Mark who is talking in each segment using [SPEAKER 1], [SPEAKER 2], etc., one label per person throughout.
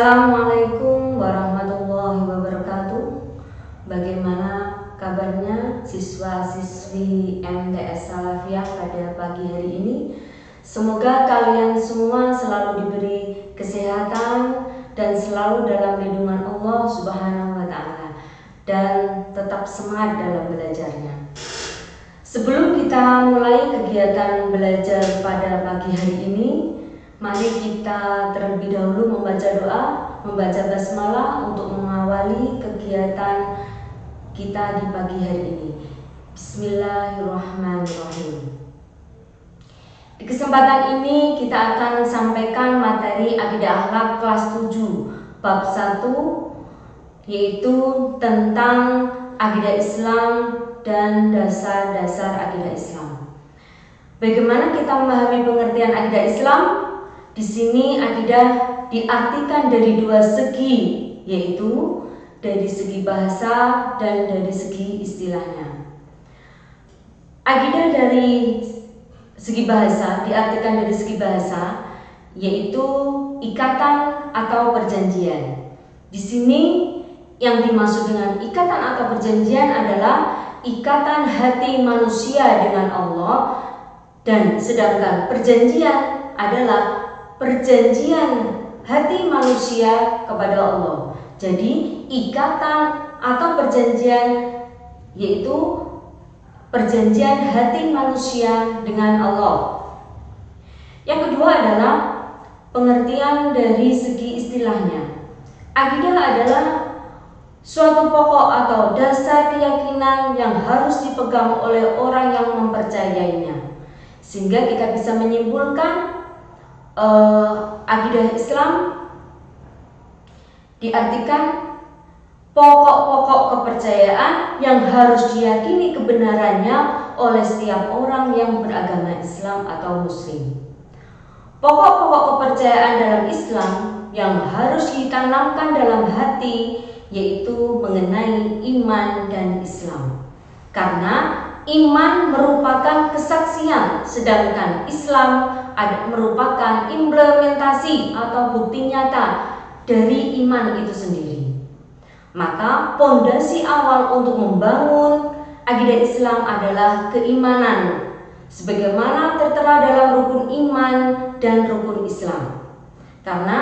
[SPEAKER 1] Assalamualaikum warahmatullahi wabarakatuh. Bagaimana kabarnya siswa-siswi MTS Salafiyah pada pagi hari ini? Semoga kalian semua selalu diberi kesehatan dan selalu dalam lindungan Allah Subhanahu wa Ta'ala, dan tetap semangat dalam belajarnya. Sebelum kita mulai kegiatan belajar pada pagi hari ini, mari kita terlebih dahulu membaca doa, membaca basmalah untuk mengawali kegiatan kita di pagi hari ini. Bismillahirrahmanirrahim. Di kesempatan ini kita akan sampaikan materi akidah akhlak kelas 7 bab 1, yaitu tentang akidah Islam dan dasar-dasar akidah Islam. Bagaimana kita memahami pengertian akidah Islam? Di sini akidah diartikan dari dua segi, yaitu dari segi bahasa dan dari segi istilahnya. Akidah dari segi bahasa diartikan dari segi bahasa, yaitu ikatan atau perjanjian. Di sini yang dimaksud dengan ikatan atau perjanjian adalah ikatan hati manusia dengan Allah, dan sedangkan perjanjian adalah perjanjian hati manusia kepada Allah. Jadi ikatan atau perjanjian yaitu perjanjian hati manusia dengan Allah. Yang kedua adalah pengertian dari segi istilahnya. Akidah adalah suatu pokok atau dasar keyakinan yang harus dipegang oleh orang yang mempercayainya, sehingga kita bisa menyimpulkan akidah Islam diartikan pokok-pokok kepercayaan yang harus diyakini kebenarannya oleh setiap orang yang beragama Islam atau Muslim. Pokok-pokok kepercayaan dalam Islam yang harus ditanamkan dalam hati yaitu mengenai iman dan Islam. Karena iman merupakan kesaksian, sedangkan Islam merupakan implementasi atau bukti nyata dari iman itu sendiri. Maka pondasi awal untuk membangun akidah Islam adalah keimanan, sebagaimana tertera dalam rukun iman dan rukun Islam. Karena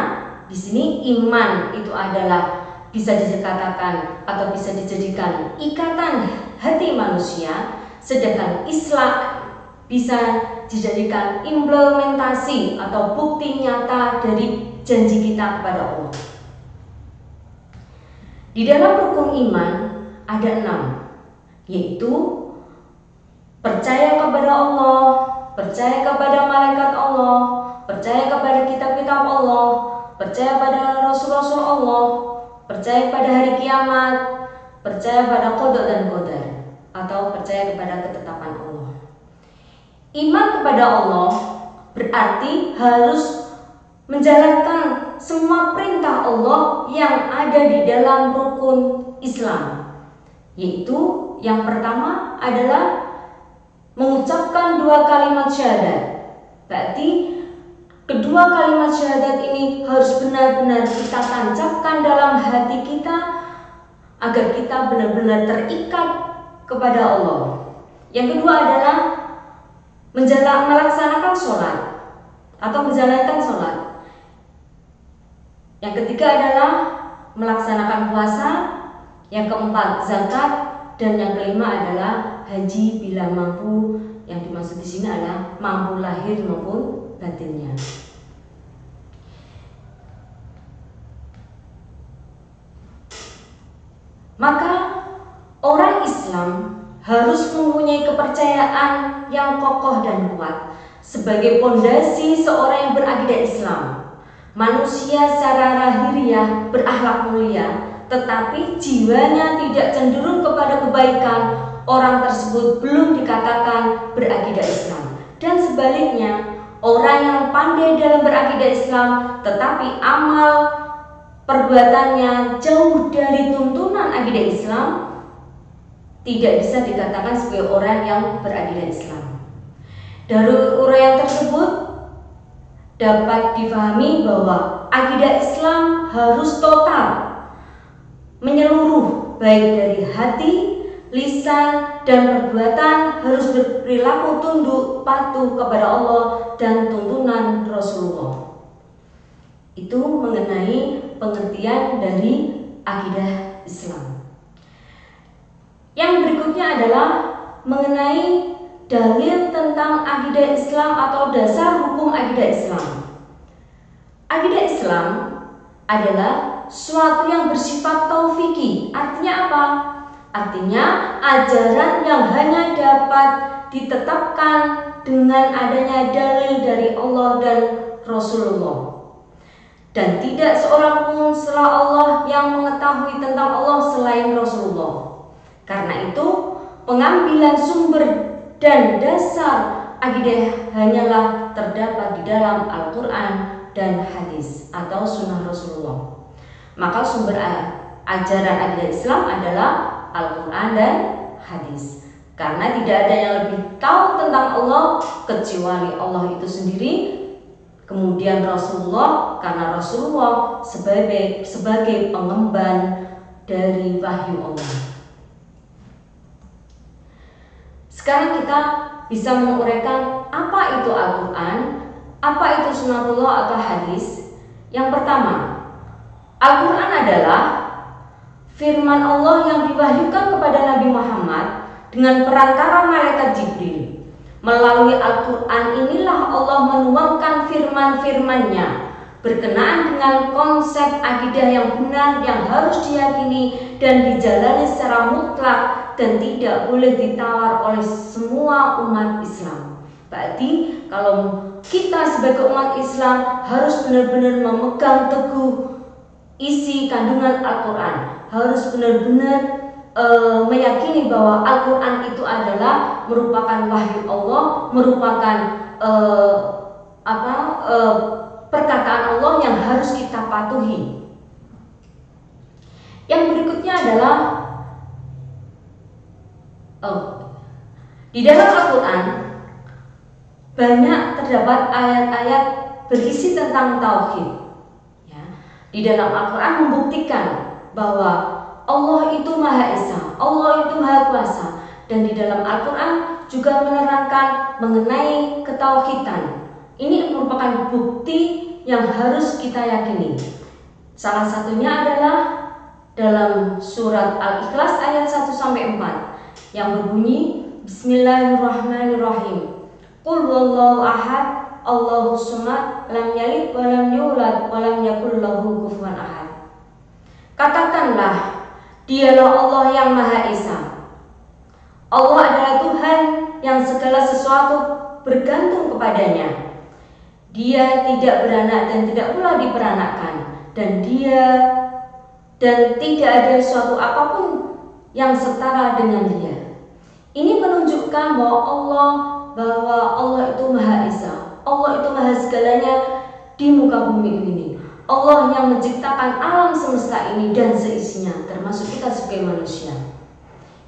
[SPEAKER 1] di sini iman itu adalah bisa dikatakan atau bisa dijadikan ikatan hati manusia, sedangkan Islam bisa dijadikan implementasi atau bukti nyata dari janji kita kepada Allah. Di dalam rukun iman ada 6, yaitu percaya kepada Allah, percaya kepada malaikat Allah, percaya kepada kitab-kitab Allah, percaya pada rasul-rasul Allah, percaya pada hari kiamat, percaya pada qada dan qadar, atau percaya kepada ketetapan Allah. Iman kepada Allah berarti harus menjalankan semua perintah Allah yang ada di dalam rukun Islam, yaitu yang pertama adalah mengucapkan 2 kalimat syahadat. Berarti kedua kalimat syahadat ini harus benar-benar kita tancapkan dalam hati kita agar kita benar-benar terikat kepada Allah. Yang kedua adalah melaksanakan sholat atau menjalankan sholat. Yang ketiga adalah melaksanakan puasa. Yang keempat zakat, dan yang kelima adalah haji bila mampu. Yang dimaksud di sini adalah mampu lahir maupun batinnya. Maka orang Islam harus mempunyai kepercayaan yang kokoh dan kuat sebagai pondasi seorang yang berakidah Islam. Manusia secara lahiriah berakhlak mulia, tetapi jiwanya tidak cenderung kepada kebaikan, orang tersebut belum dikatakan berakidah Islam. Dan sebaliknya, orang yang pandai dalam berakidah Islam tetapi amal perbuatannya jauh dari tuntunan akidah Islam, tidak bisa dikatakan sebagai orang yang berakidah Islam. Dari uraian tersebut dapat difahami bahwa akidah Islam harus total, menyeluruh, baik dari hati, lisan, dan perbuatan, harus berperilaku tunduk patuh kepada Allah dan tuntunan Rasulullah. Itu mengenai pengertian dari akidah Islam. Yang berikutnya adalah mengenai dalil tentang akidah Islam atau dasar hukum akidah Islam. Akidah Islam adalah suatu yang bersifat taufiki. Artinya apa? Artinya ajaran yang hanya dapat ditetapkan dengan adanya dalil dari Allah dan Rasulullah. Dan tidak seorang pun setelah Allah yang mengetahui tentang Allah selain Rasulullah. Karena itu, pengambilan sumber dan dasar akidah hanyalah terdapat di dalam Al-Quran dan hadis atau sunnah Rasulullah. Maka sumber ajaran akidah Islam adalah Al-Quran dan hadis. Karena tidak ada yang lebih tahu tentang Allah kecuali Allah itu sendiri. Kemudian Rasulullah, karena Rasulullah sebagai pengemban dari wahyu Allah. Sekarang kita bisa menguraikan apa itu Al-Quran, apa itu sunnatullah atau hadis. Yang pertama, Al-Quran adalah firman Allah yang diwahyukan kepada Nabi Muhammad dengan perantara malaikat Jibril. Melalui Al-Quran inilah Allah menuangkan firman-firman-Nya berkenaan dengan konsep akidah yang benar yang harus diyakini dan dijalani secara mutlak dan tidak boleh ditawar oleh semua umat Islam. Berarti kalau kita sebagai umat Islam harus benar-benar memegang teguh isi kandungan Al-Quran, harus benar-benar meyakini bahwa Al-Quran itu adalah merupakan wahyu Allah, merupakan perkataan Allah yang harus kita patuhi. Yang berikutnya adalah di dalam Al-Quran banyak terdapat ayat-ayat berisi tentang tauhid. Ya. Di dalam Al-Quran membuktikan bahwa Allah itu Maha Esa, Allah itu Maha Kuasa, dan di dalam Al-Quran juga menerangkan mengenai ketauhidan. Ini merupakan bukti yang harus kita yakini. Salah satunya adalah dalam surat Al-Ikhlas ayat 1-4 yang berbunyi Bismillahirrahmanirrahim. Qul huwallahu ahad, Allahus samad, lam yalid wa lam yulad wa lam yakul lahu kufuwan ahad. Katakanlah, Dialah Allah yang Maha Esa. Allah adalah Tuhan yang segala sesuatu bergantung kepadanya. Dia tidak beranak dan tidak pula diperanakkan, dan tidak ada suatu apapun yang setara dengan Dia. Ini menunjukkan bahwa Allah itu Maha Esa. Allah itu Maha segalanya di muka bumi ini. Allah yang menciptakan alam semesta ini dan seisinya, termasuk kita sebagai manusia.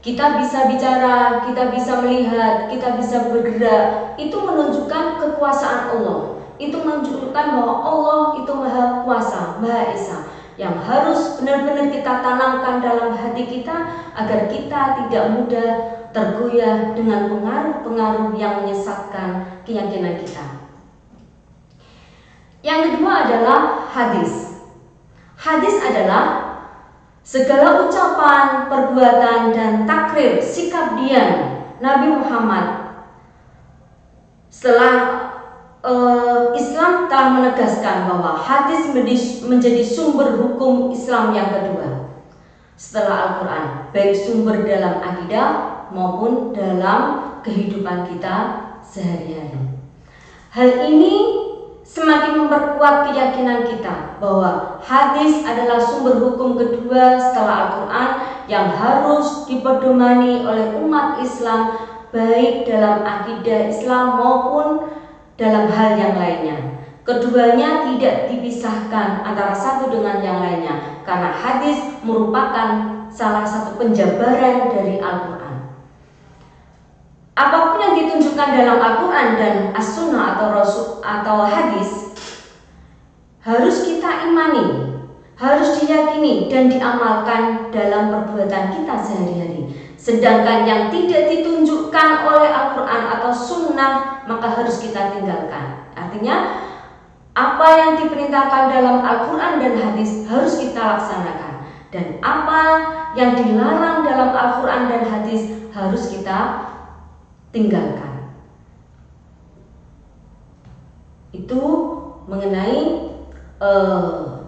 [SPEAKER 1] Kita bisa bicara, kita bisa melihat, kita bisa bergerak. Itu menunjukkan kekuasaan Allah. Itu menunjukkan bahwa Allah itu Maha Kuasa, Maha Esa, yang harus benar-benar kita tanamkan dalam hati kita agar kita tidak mudah tergoyah dengan pengaruh-pengaruh yang menyesatkan keyakinan kita. Yang kedua adalah hadis. Hadis adalah segala ucapan, perbuatan, dan takrir sikap diam Nabi Muhammad setelah Islam telah menegaskan bahwa hadis menjadi sumber hukum Islam yang kedua setelah Al-Quran, baik sumber dalam akidah maupun dalam kehidupan kita sehari-hari. Hal ini semakin memperkuat keyakinan kita bahwa hadis adalah sumber hukum kedua setelah Al-Quran yang harus dipedomani oleh umat Islam baik dalam akidah Islam maupun dalam hal yang lainnya. Keduanya tidak dipisahkan antara satu dengan yang lainnya karena hadis merupakan salah satu penjabaran dari Al-Quran. Apapun yang ditunjukkan dalam Al-Quran dan As-Sunnah atau hadis harus kita imani, harus diyakini dan diamalkan dalam perbuatan kita sehari-hari. Sedangkan yang tidak ditunjukkan oleh Al-Quran atau Sunnah maka harus kita tinggalkan. Artinya apa yang diperintahkan dalam Al-Quran dan hadis harus kita laksanakan, dan apa yang dilarang dalam Al-Quran dan hadis harus kita tinggalkan. Itu mengenai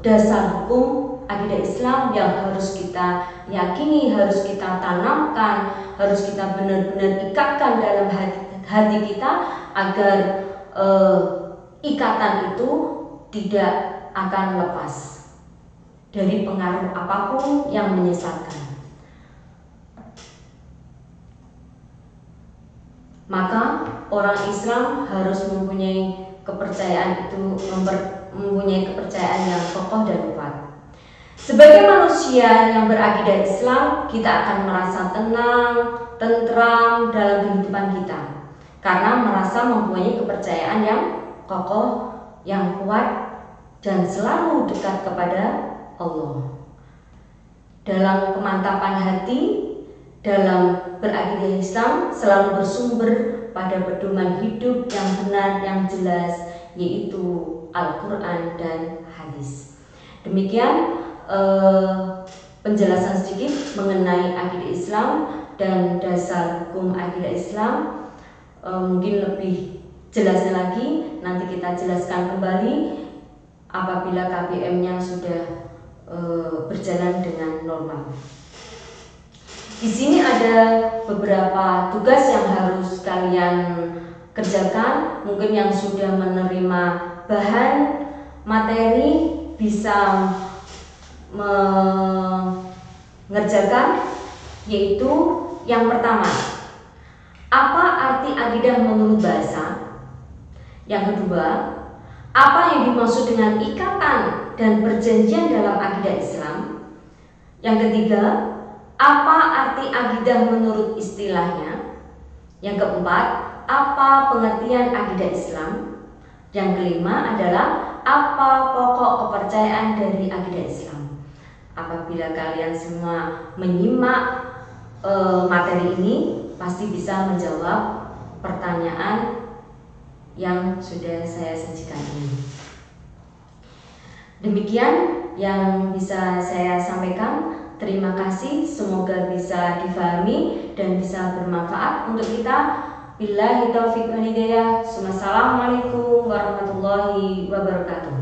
[SPEAKER 1] dasar hukum akidah Islam yang harus kita yakini, harus kita tanamkan, harus kita benar-benar ikatkan dalam hati kita agar ikatan itu tidak akan lepas dari pengaruh apapun yang menyesatkan. Maka orang Islam harus mempunyai kepercayaan mempunyai kepercayaan yang kokoh dan kuat. Sebagai manusia yang berakidah Islam, kita akan merasa tenang, tentram dalam kehidupan kita karena merasa mempunyai kepercayaan yang kokoh, yang kuat, dan selalu dekat kepada Allah. Dalam kemantapan hati, dalam berakidah Islam selalu bersumber pada pedoman hidup yang benar, yang jelas, yaitu Al-Quran dan hadis. Demikian penjelasan sedikit mengenai akidah Islam dan dasar hukum akidah Islam. Mungkin lebih jelasnya lagi nanti kita jelaskan kembali apabila KBM-nya sudah berjalan dengan normal. Di sini ada beberapa tugas yang harus kalian kerjakan. Mungkin yang sudah menerima bahan materi bisa mengerjakan, yaitu yang pertama, apa arti akidah menurut bahasa? Yang kedua, apa yang dimaksud dengan ikatan dan perjanjian dalam akidah Islam? Yang ketiga, apa arti akidah menurut istilahnya? Yang keempat, apa pengertian akidah Islam? Yang kelima adalah apa pokok kepercayaan dari akidah Islam? Apabila kalian semua menyimak materi ini, pasti bisa menjawab pertanyaan yang sudah saya sajikan ini. Demikian yang bisa saya sampaikan. Terima kasih, semoga bisa difahami dan bisa bermanfaat untuk kita. Billahi taufiq wal hidayah. Assalamualaikum warahmatullahi wabarakatuh.